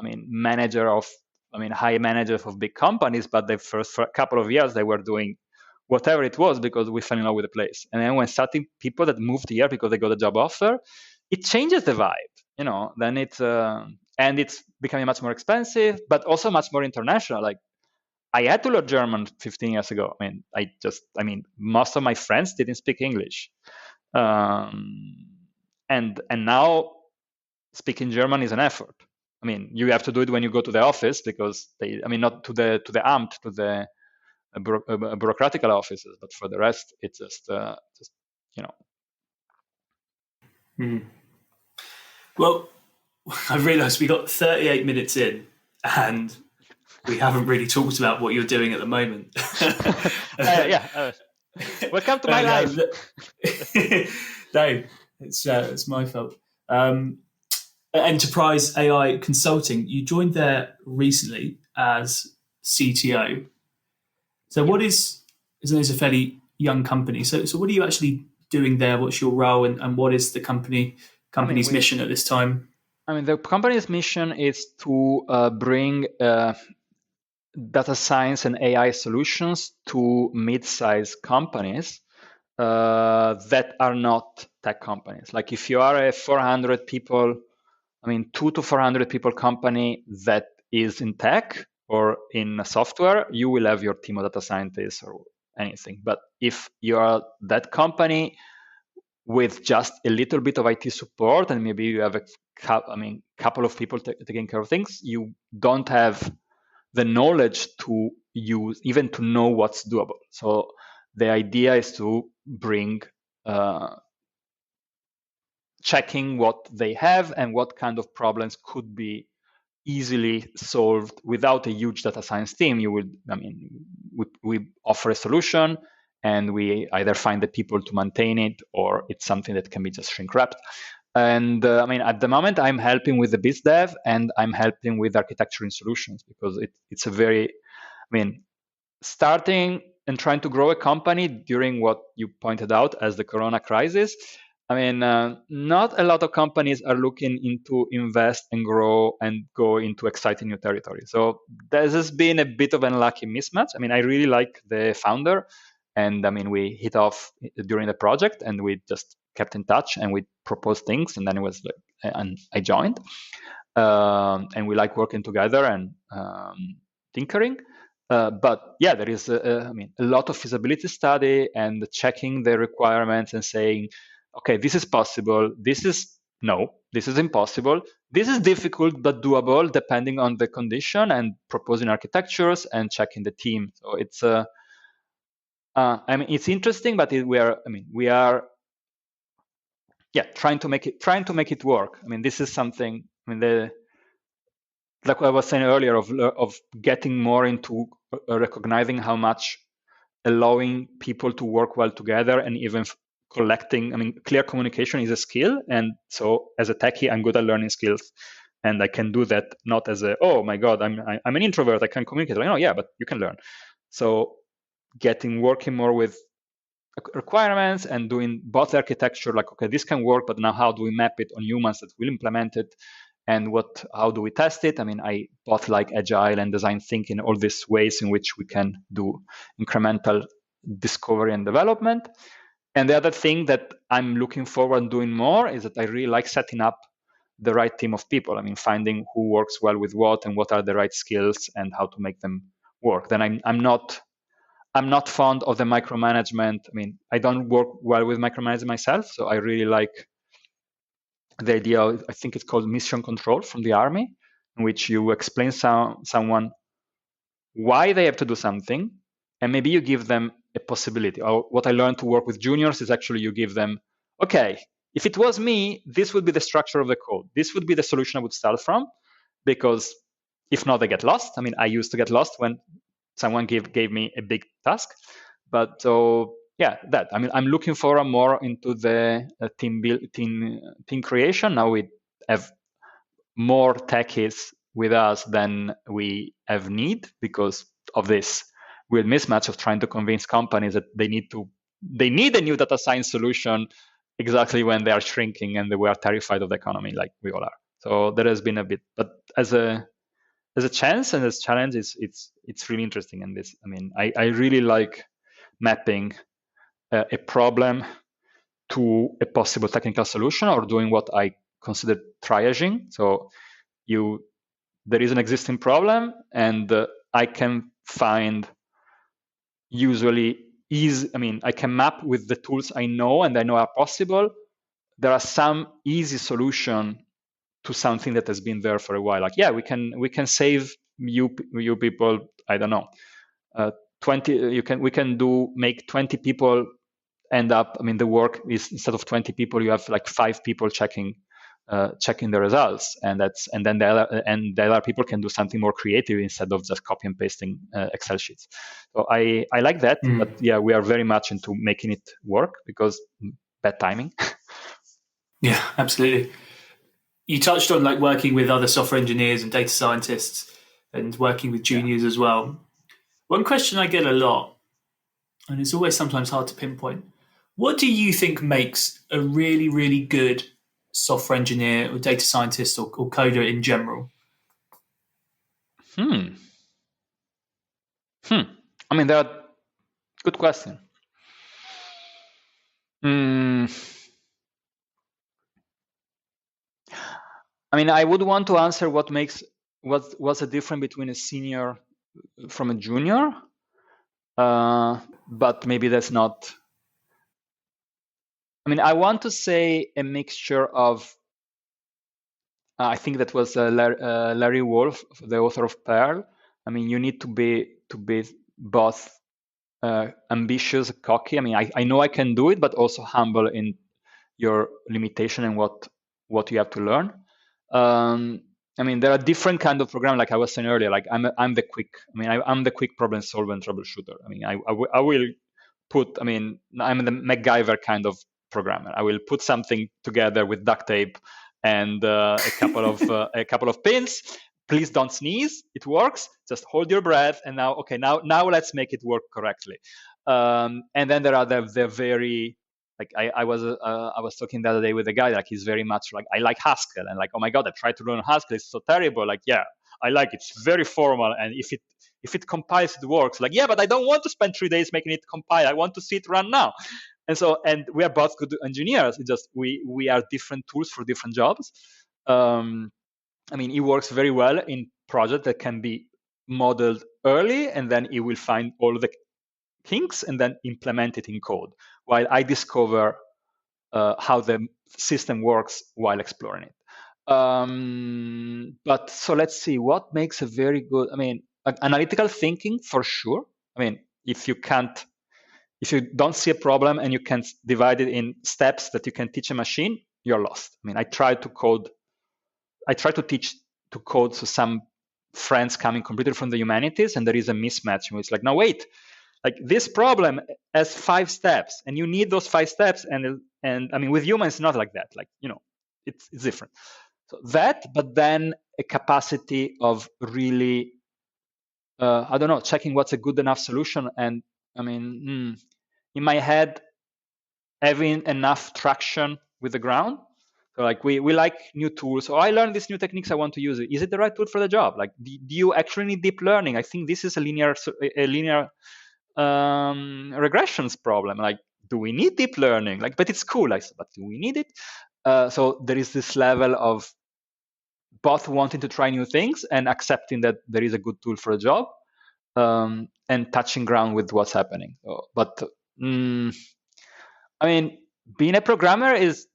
manager of, high managers of big companies. But for a couple of years, they were doing whatever it was because we fell in love with the place. And then when starting people that moved here because they got a job offer, it changes the vibe, Then it's and it's becoming much more expensive, but also much more international. Like I had to learn German 15 years ago. Most of my friends didn't speak English, and now speaking German is an effort. You have to do it when you go to the office because not to the Amt, to the bureaucratical offices, but for the rest, it's just. Well, I've realised we got 38 minutes in, and we haven't really talked about what you're doing at the moment. Welcome to my life. No, it's my fault. EnterpriseAI Consulting. You joined there recently as CTO. So what is a fairly young company. So what are you actually doing there? What's your role, and what is the company's mission at this time? The company's mission is to bring data science and AI solutions to mid-sized companies that are not tech companies. Like if you are a 400 people, 200 to 400 people company that is in tech or in software, you will have your team of data scientists or anything. But if you are that company with just a little bit of IT support and maybe you have a couple of people taking care of things, you don't have the knowledge to use, even to know what's doable. So the idea is to bring checking what they have and what kind of problems could be easily solved without a huge data science team. we offer a solution, and we either find the people to maintain it, or it's something that can be just shrink wrapped. And at the moment, I'm helping with the biz dev, and I'm helping with architecturing solutions, because it's a very, starting and trying to grow a company during what you pointed out as the Corona crisis. Not a lot of companies are looking into invest and grow and go into exciting new territory. So this has been a bit of an unlucky mismatch. I really like the founder, and we hit off during the project, and we just kept in touch, and we proposed things, and then it was and I joined, and we like working together and tinkering. But yeah, there is a lot of feasibility study and checking the requirements and saying, okay, this is possible. This is impossible. This is difficult but doable depending on the condition, and proposing architectures and checking the team. So it's it's interesting, but we are trying to make it work. This is something. Like I was saying earlier, of getting more into recognizing how much allowing people to work well together, and even collecting, clear communication is a skill. And so as a techie, I'm good at learning skills, and I can do that not as oh my God, I'm an introvert, I can't communicate. Yeah, but you can learn. So working more with requirements and doing both architecture, like, okay, this can work, but now how do we map it on humans that will implement it? And how do we test it? I both like agile and design thinking, all these ways in which we can do incremental discovery and development. And the other thing that I'm looking forward to doing more is that I really like setting up the right team of people. Finding who works well with what, and what are the right skills, and how to make them work. Then I'm not fond of the micromanagement. I don't work well with micromanaging myself, so I really like the idea of, I think it's called mission control from the army, in which you explain someone why they have to do something, and maybe you give them a possibility. Or what I learned to work with juniors is actually you give them, okay, if it was me, this would be the structure of the code. This would be the solution I would start from, because if not, they get lost. I used to get lost when someone gave me a big task. But so yeah, that I'm looking forward more into the team creation. Now we have more techies with us than we have need, because of this weird mismatch of trying to convince companies that they need a new data science solution exactly when they are shrinking and we are terrified of the economy, like we all are. So there has been a bit, but as a chance and as challenge, it's really interesting. And this, I really like mapping a problem to a possible technical solution, or doing what I consider triaging. So there is an existing problem, and I can find usually I can map with the tools I know and I know are possible. There are some easy solution to something that has been there for a while. Like, yeah, we can save you people, I don't know, 20. We can make 20 people end up. The work is, instead of 20 people, you have like 5 people checking the results, and then the other people can do something more creative instead of just copy and pasting Excel sheets. So I like that, but yeah, we are very much into making it work, because bad timing. Yeah, absolutely. You touched on like working with other software engineers and data scientists, and working with juniors as well. One question I get a lot, and it's always sometimes hard to pinpoint, what do you think makes a really, really good software engineer or data scientist or coder in general? There are good question. I would want to answer what's the difference between a senior from a junior, but maybe that's not. I want to say a mixture of. I think that was Larry Wolf, the author of Perl. You need to be both ambitious, cocky. I know I can do it, but also humble in your limitation and what you have to learn. I mean, there are different kind of programs. Like I was saying earlier, like I'm the quick. I mean, I'm the quick problem solver and troubleshooter. I mean, I will put. I mean, I'm the MacGyver kind of programmer. I will put something together with duct tape and a couple of pins. Please don't sneeze. It works. Just hold your breath. And now, okay, now let's make it work correctly. And then there are the very like I was talking the other day with a guy, like he's very much like, I like Haskell, and like, oh my god, I tried to learn Haskell, it's so terrible. Like, yeah, I like it. It's very formal, and if it compiles, it works. Like, yeah, but I don't want to spend 3 days making it compile. I want to see it run now. And we are both good engineers. It's just we are different tools for different jobs. I mean, it works very well in projects that can be modeled early, and then it will find all the kinks and then implement it in code, while I discover how the system works while exploring it. But so let's see, what makes a very good, I mean, analytical thinking for sure. I mean, if you don't see a problem and you can divide it in steps that you can teach a machine, you're lost. I mean, I try to teach to code to some friends coming completely from the humanities, and there is a mismatch. It's like, no, wait, like this problem has 5 steps, and you need those 5 steps. And I mean, with humans, it's not like that. Like, you know, it's different. So that, but then a capacity of really, I don't know, checking what's a good enough solution. And I mean, in my head, having enough traction with the ground. So like we like new tools. So I learned these new techniques, I want to use it. Is it the right tool for the job? Like, do you actually need deep learning? I think this is a linear regressions problem. Like, do we need deep learning? Like, but it's cool. Like, but do we need it? So there is this level of both wanting to try new things and accepting that there is a good tool for a job, and touching ground with what's happening. But I mean, being a programmer is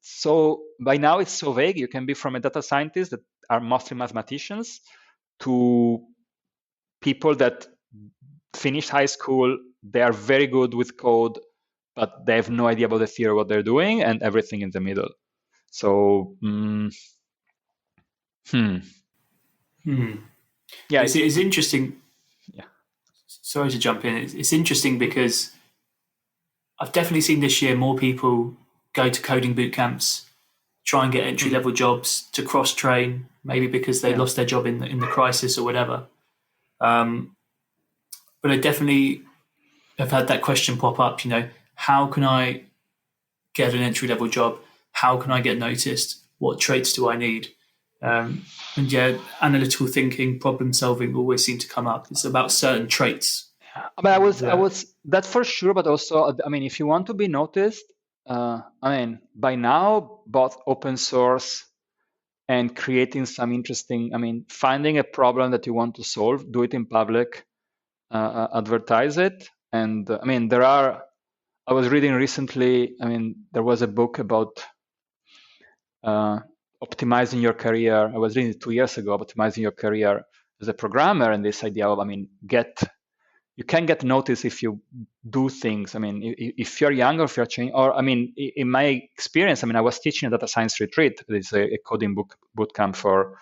by now it's so vague. You can be from a data scientist that are mostly mathematicians to people that finished high school. They are very good with code, but they have no idea about the theory, what they're doing, and everything in the middle. So, Yeah, it's interesting. Yeah. Sorry to jump in. It's interesting because I've definitely seen this year more people go to coding boot camps, try and get entry-level jobs, to cross-train, maybe because they lost their job in the crisis or whatever. But I definitely have had that question pop up, you know, how can I get an entry-level job? How can I get noticed? What traits do I need? And yeah, analytical thinking, problem solving always seem to come up. It's about certain traits. But I was that for sure. But also, I mean, if you want to be noticed, I mean, by now, both open source and creating some interesting, I mean, finding a problem that you want to solve, do it in public, advertise it. And I mean, I was reading recently, I mean, there was a book about optimizing your career. I was reading it 2 years ago, optimizing your career as a programmer, and this idea of, I mean, you can get noticed if you do things. I mean, if you're young or if you're changing, or I mean, in my experience, I mean, I was teaching a data science retreat. It's a coding boot camp for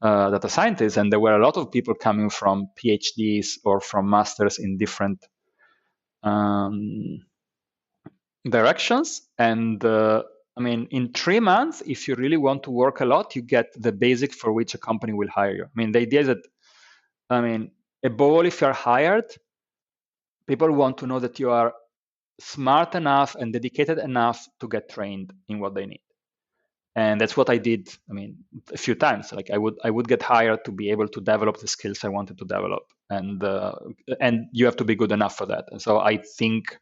data scientists, and there were a lot of people coming from PhDs or from masters in different directions. And I mean, in 3 months, if you really want to work a lot, you get the basic for which a company will hire you. I mean, the idea is that, I mean, above all, if you're hired, people want to know that you are smart enough and dedicated enough to get trained in what they need. And that's what I did, I mean, a few times. Like I would get hired to be able to develop the skills I wanted to develop. And you have to be good enough for that. And so I think,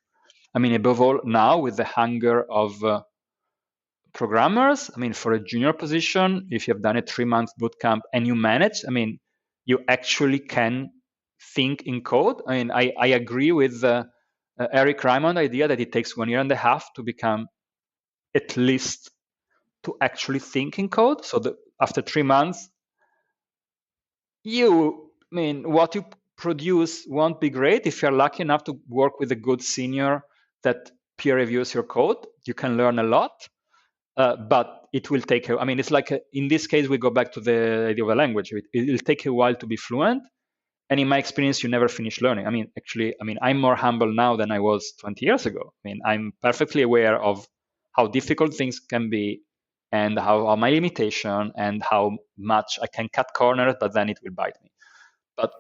I mean, above all, now with the hunger of programmers, I mean, for a junior position, if you have done a 3-month bootcamp and you manage, I mean, you actually can think in code. I mean, I agree with Eric Raymond's idea that it takes 1.5 years to become at least to actually think in code. So after 3 months, what you produce won't be great. If you're lucky enough to work with a good senior that peer reviews your code, you can learn a lot. But it will take. I mean, it's like in this case we go back to the idea of a language. It'll take a while to be fluent, and in my experience, you never finish learning. I mean, actually, I'm more humble now than I was 20 years ago. I mean, I'm perfectly aware of how difficult things can be, and how my limitation, and how much I can cut corners, but then it will bite me. But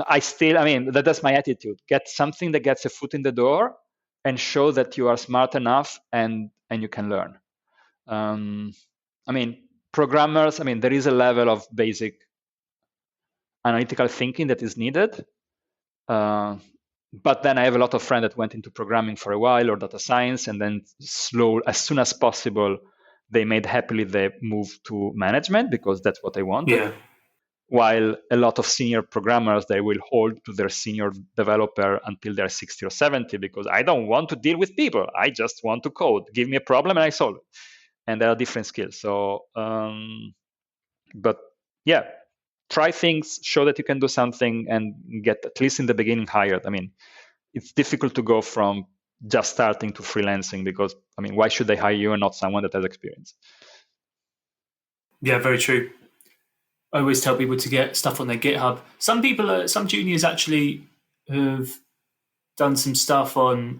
I still, that's my attitude. Get something that gets a foot in the door, and show that you are smart enough, and you can learn. Programmers, there is a level of basic analytical thinking that is needed. But then I have a lot of friends that went into programming for a while, or data science, and then as soon as possible, they made happily the move to management, because that's what they wanted. Yeah. While a lot of senior programmers, they will hold to their senior developer until they're 60 or 70, because I don't want to deal with people. I just want to code. Give me a problem and I solve it. And there are different skills. So, but yeah, try things, show that you can do something, and get, at least in the beginning, hired. It's difficult to go from just starting to freelancing, because, why should they hire you and not someone that has experience? Yeah, very true. I always tell people to get stuff on their GitHub. Some juniors actually have done some stuff on,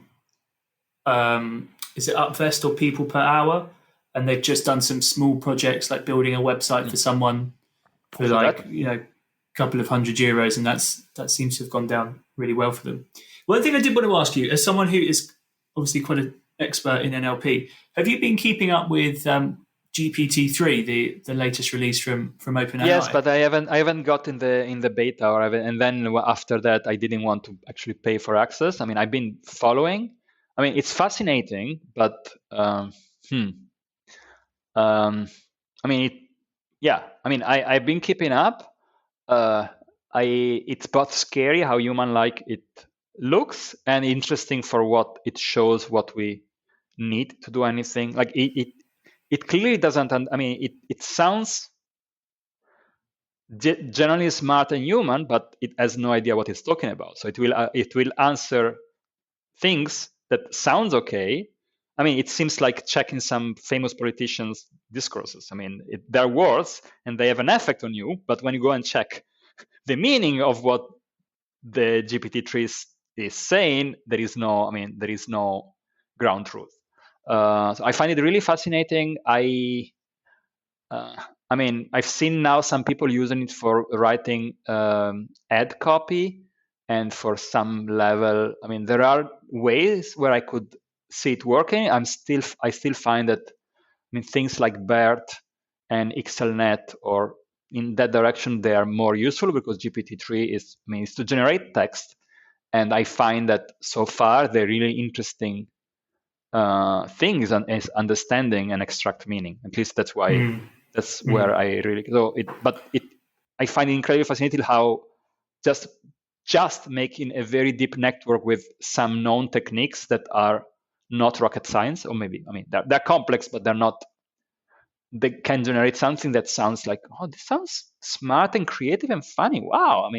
is it Upvest or People Per Hour? And they've just done some small projects, like building a website for someone for a couple of €100, and that seems to have gone down really well for them. One thing I did want to ask you, as someone who is obviously quite an expert in NLP, have you been keeping up with GPT-3, the latest release from OpenAI? Yes, but I haven't got in the beta, and then after that I didn't want to actually pay for access. I've been following. It's fascinating, but I've been keeping up. It's both scary how human-like it looks, and interesting for what it shows, what we need to do anything. Like it clearly doesn't. It sounds generally smart and human, but it has no idea what it's talking about. So it will answer things that sounds okay. It seems like checking some famous politicians' discourses. They're words and they have an effect on you, but when you go and check the meaning of what the GPT-3 is saying, there is no ground truth. So I find it really fascinating. I've seen now some people using it for writing ad copy, and for some level, there are ways where I could see it working. I still find that things like BERT and XLNet, or in that direction, they are more useful, because GPT-3 is to generate text, and I find that so far they're really interesting things, and is understanding and extract meaning. At least that's why. That's where I really I find it incredibly fascinating how just making a very deep network with some known techniques that are not rocket science, or maybe they're complex, but they're not. They can generate something that sounds like, oh, this sounds smart and creative and funny. Wow,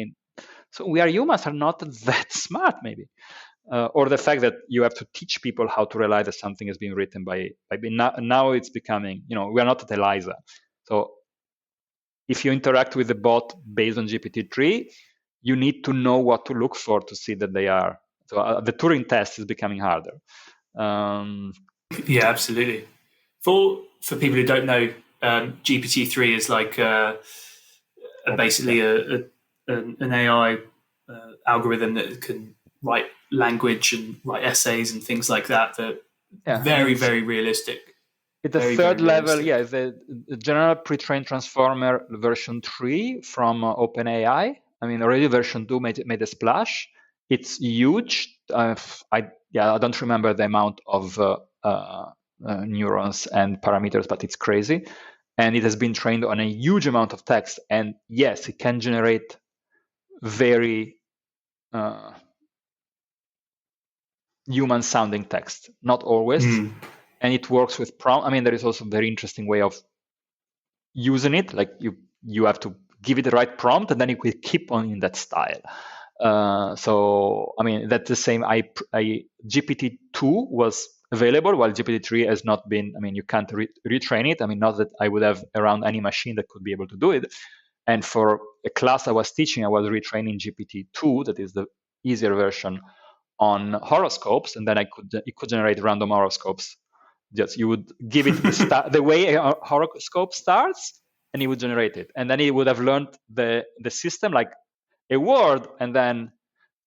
so we humans are not that smart, maybe. Or the fact that you have to teach people how to realize that something is being written by now it's becoming, we are not at ELIZA. So if you interact with the bot based on GPT-3, you need to know what to look for to see that they are. So the Turing test is becoming harder. Yeah, absolutely. For people who don't know, GPT-3 is like basically an AI algorithm that can write language and write essays and things like that. Very, very realistic. It's the third level, the general pre-trained transformer version 3 from OpenAI. Already version 2 made a splash. It's huge. I don't remember the amount of neurons and parameters, but it's crazy. And it has been trained on a huge amount of text. And yes, it can generate very human-sounding text. Not always. And it works with prompt. There is also a very interesting way of using it. Like you have to give it the right prompt, and then it will keep on in that style. So that's the same. GPT-2 was available, while GPT-3 has not been. I mean, you can't retrain it. I mean, not that I would have around any machine that could be able to do it. And for a class I was teaching, I was retraining GPT-2, that is the easier version, on horoscopes, and then it could generate random horoscopes. Just you would give it the way a horoscope starts, and it would generate it, and then it would have learned the system, like a word and then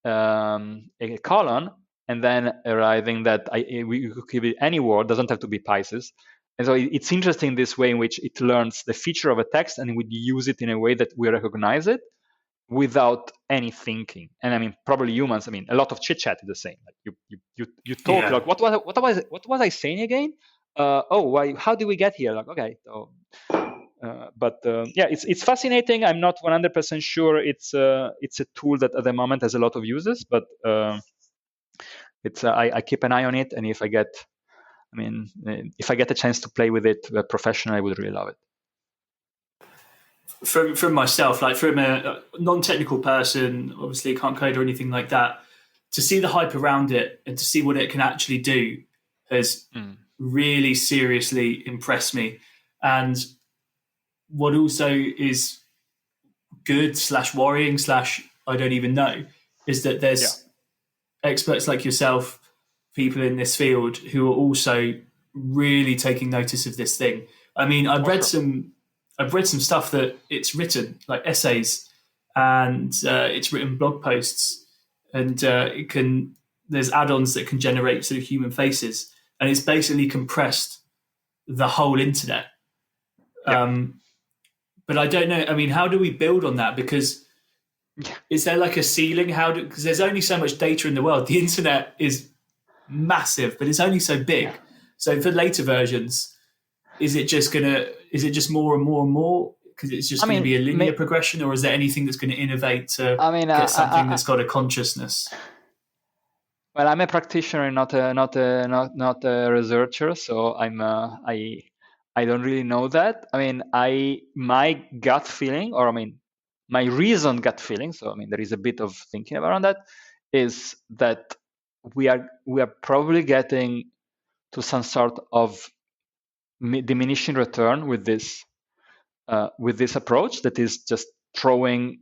a colon, and then arriving that we could give it any word, doesn't have to be Pisces. And so it's interesting this way in which it learns the feature of a text and would use it in a way that we recognize it without any thinking. And I mean, probably humans, I mean, a lot of chit chat is the same. Like you talk, like what was I saying again? Why? How did we get here? Like, okay, so, it's fascinating. I'm not 100% sure it's a tool that at the moment has a lot of uses, but I keep an eye on it, and if I get a chance to play with it professionally, I would really love it. From myself, like from a non-technical person, obviously can't code or anything like that, to see the hype around it and to see what it can actually do has really seriously impressed me. And what also is good / worrying / I don't even know is that there's experts like yourself, people in this field, who are also really taking notice of this thing. I mean, I've read some stuff that it's written, like essays, and it's written blog posts, and there's add-ons that can generate sort of human faces, and it's basically compressed the whole internet. But I don't know. I mean, how do we build on that? Because is there like a ceiling? Because there's only so much data in the world. The internet is massive, but it's only so big. So for later versions, is it just more and more and more? Because it's just going to be a linear progression, or is there anything that's going to innovate to get something that's got a consciousness? Well, I'm a practitioner, not a researcher, so I don't really know that. I mean, my gut feeling, or I mean, my reasoned gut feeling. So I mean, there is a bit of thinking around that. Is that we are probably getting to some sort of diminishing return with this approach that is just throwing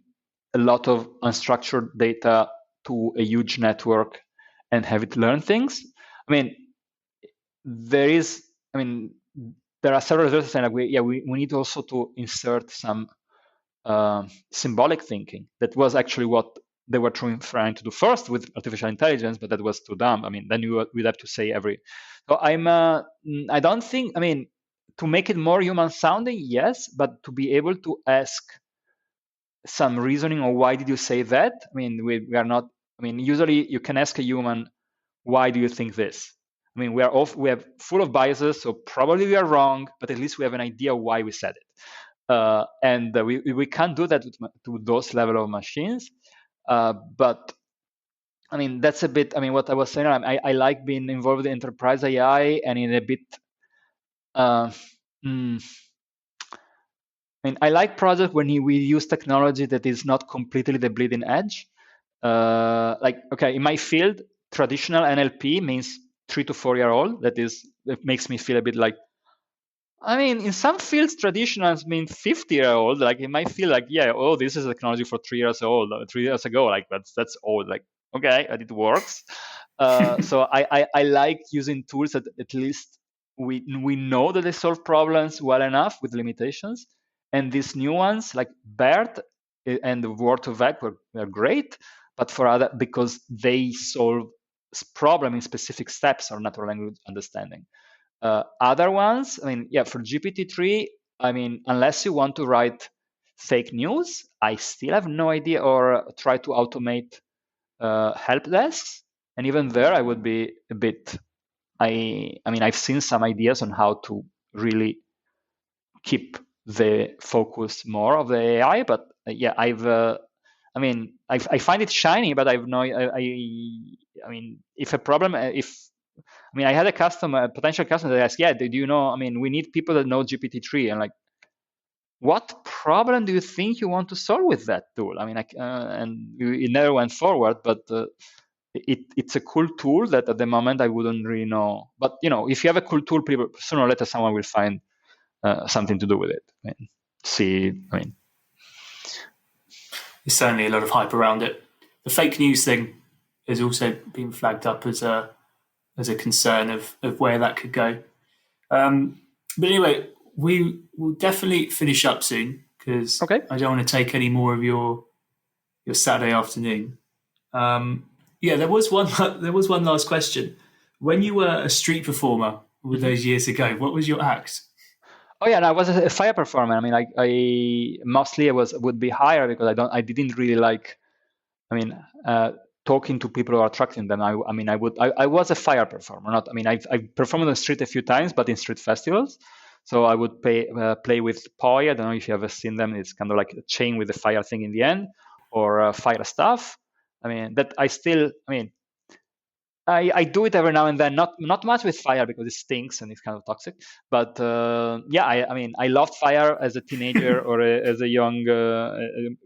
a lot of unstructured data to a huge network and have it learn things. I mean, there are several researchers saying like we need also to insert some symbolic thinking. That was actually what they were trying to do first with artificial intelligence, but that was too dumb. I mean, then we'd have to say every. So I don't think. I mean, to make it more human sounding, yes, but to be able to ask some reasoning on why did you say that? I mean, we are not. I mean, usually you can ask a human, why do you think this? I mean, we are full of biases, so probably we are wrong, but at least we have an idea why we said it. And we can't do that to those level of machines. But I mean, that's a bit. I mean, what I was saying. I like being involved in enterprise AI, and in a bit. I mean, I like projects when we use technology that is not completely the bleeding edge. Like, okay, in my field, traditional NLP means 3 to 4 year old. That makes me feel a bit like. I mean, in some fields, traditionals mean 50-year-old. Like, it might feel like, this is a technology for 3 years old, 3 years ago. Like, that's old. Like, okay, but it works. So I like using tools that at least we know that they solve problems well enough with limitations. And these new ones, like BERT and the Word2Vec, were great, but because they solve problem in specific steps or natural language understanding. Other ones, I mean, for GPT-3, I mean, unless you want to write fake news, I still have no idea, or try to automate help desks. And even there, I would be a bit, I mean, I've seen some ideas on how to really keep the focus more of the AI, but I find it shiny, but I've no, I mean, if a problem, I had a potential customer that asked, do you know, I mean, we need people that know GPT-3. And like, what problem do you think you want to solve with that tool? I mean, and it never went forward, but it's a cool tool that at the moment I wouldn't really know. But if you have a cool tool, sooner or later someone will find something to do with it. There's certainly a lot of hype around it. The fake news thing has also been flagged up as a concern of where that could go. But anyway, we will definitely finish up soon because I don't want to take any more of your Saturday afternoon. There was one last question. When you were a street performer all those years ago, what was your act? Oh yeah, I was a fire performer. I mean, I mostly would be higher because I didn't really like. Talking to people or attracting them. I was a fire performer. I performed on the street a few times, but in street festivals. So I would play with poi. I don't know if you ever seen them. It's kind of like a chain with the fire thing in the end, or fire stuff. I do it every now and then, not much with fire because it stinks and it's kind of toxic. But I loved fire as a teenager or as a young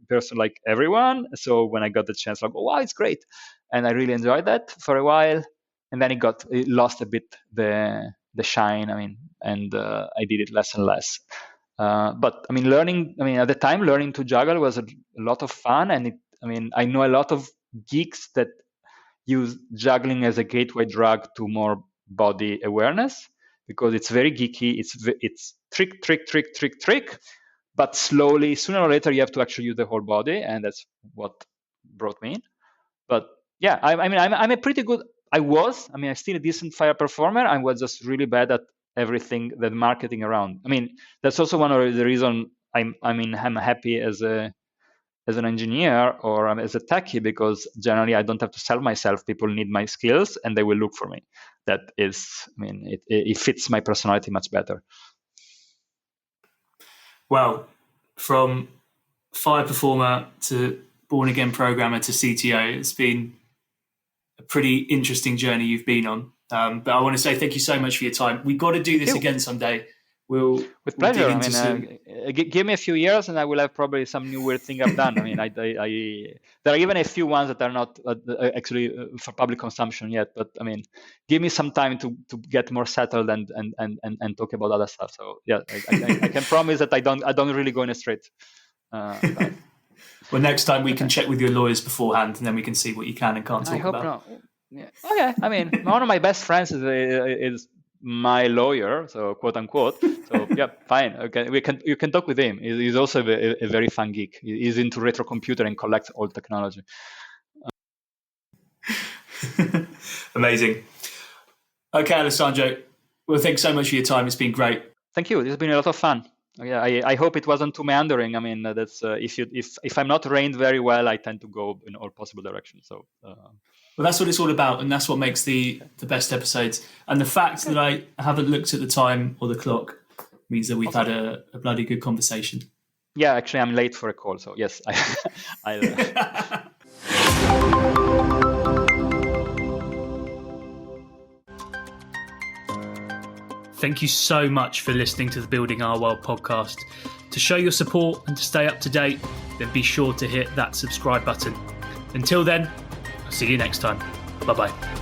person like everyone. So when I got the chance, like, oh, wow, it's great. And I really enjoyed that for a while. And then it lost a bit the shine. And I did it less and less. But learning at the time, learning to juggle was a lot of fun. And I know a lot of geeks that use juggling as a gateway drug to more body awareness because it's very geeky. It's trick, but slowly, sooner or later, you have to actually use the whole body, and that's what brought me in. But yeah, I'm a pretty good. I'm still a decent fire performer. I was just really bad at everything, the marketing around. That's also one of the reasons I'm happy as an engineer or as a techie, because generally I don't have to sell myself. People need my skills and they will look for me. That is, it fits my personality much better. Well, from fire performer to born again programmer to CTO, it's been a pretty interesting journey you've been on. But I want to say thank you so much for your time. We've got to do this again someday. With pleasure. Give me a few years and I will have probably some new weird thing I've done. There are even a few ones that are not actually for public consumption yet. But give me some time to get more settled and talk about other stuff. So yeah, I can promise that I don't really go in a straight. Well, next time we can check with your lawyers beforehand, and then we can see what you can and can't talk about. I hope not. Yeah. Okay. One of my best friends is my lawyer, so quote unquote. So yeah, fine. Okay, you can talk with him. He's also a very fun geek. He's into retro computer and collects old technology. Amazing. Okay, Alessandro. Well, thanks so much for your time. It's been great. Thank you. This has been a lot of fun. Yeah, I hope it wasn't too meandering. That's if I'm not trained very well, I tend to go in all possible directions. So. Well, that's what it's all about, and that's what makes the best episodes. And the fact that I haven't looked at the time or the clock means that we've had a bloody good conversation. Yeah, actually, I'm late for a call, so yes. Thank you so much for listening to the Building Our World podcast. To show your support and to stay up to date, then be sure to hit that subscribe button. Until then, I'll see you next time. Bye-bye.